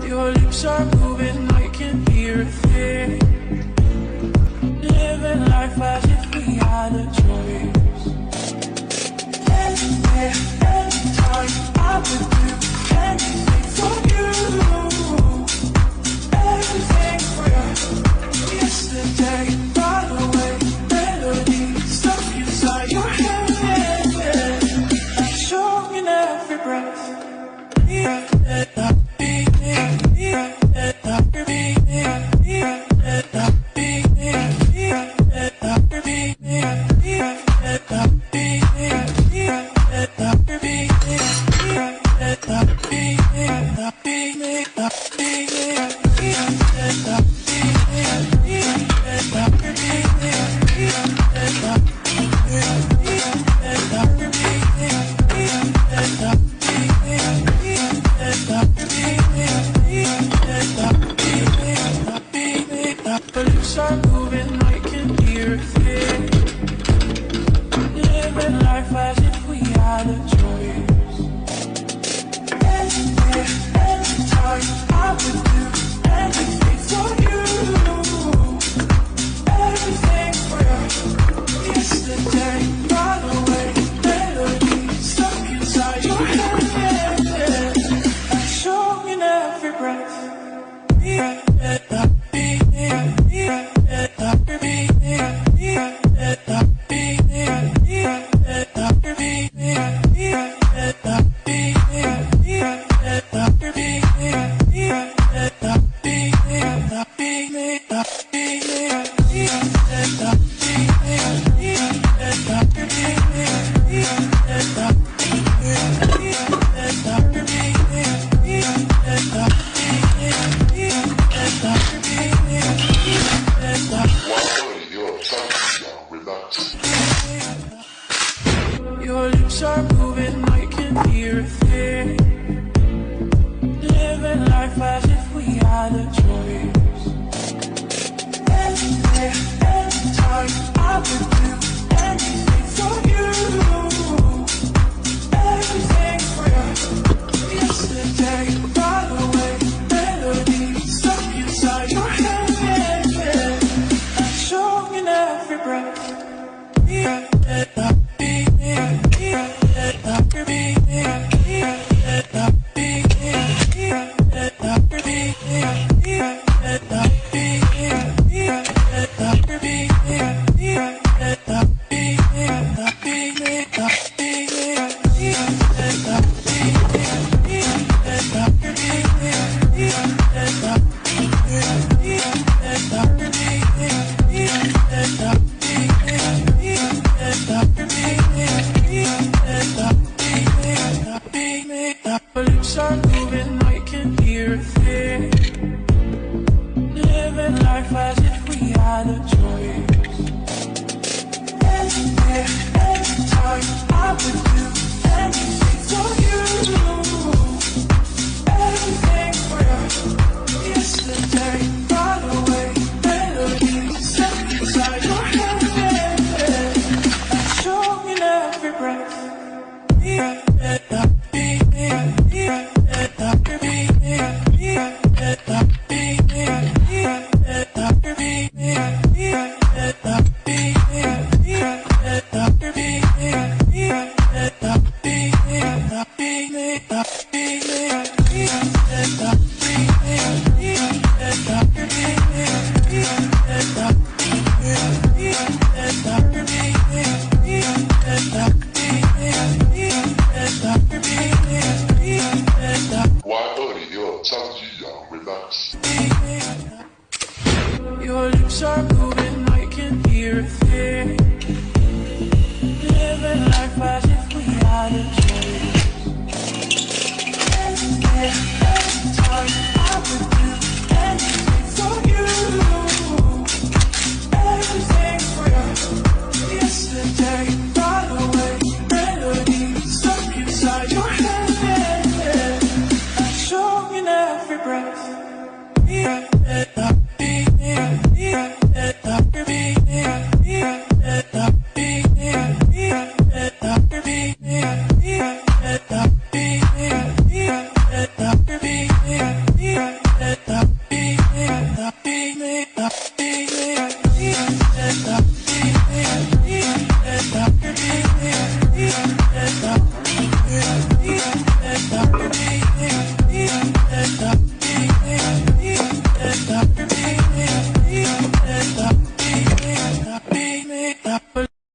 Your lips are moving, I can hear a thing. Living life as if we had a choice. Anywhere, anytime, I would do anything for you. Everything for you. Yesterday, by the way, melody stuck inside your head. I'm sure in every breath. Are moving, I can hear a thing. Living life as if we had a choice. Anywhere, anytime, I would do anything for you. Everything for you. Yesterday, by the way, melody stuck inside your head. I'm sure in every breath. Your lips are moving, I can hear a thing. Living life as if we had a choice. Anywhere, anytime, I would do anything for you. Everything for you. Yesterday, by the way, melody stuck inside your head. I'm sure in every breath. Lips are moving, I can hear a thing. Living life as if we had a choice. Anywhere, anytime, I would do anything for you. Everything for you. Yesterday, by the way, melody stuck inside your head. I'm sure in every breath. Your lips are moving, I can hear a thing. Living life as if we had a choice. Anywhere, anytime, I would do anything for you. Everything for you. Yesterday, by the way, melody stuck inside your head. I'm sure in every breath.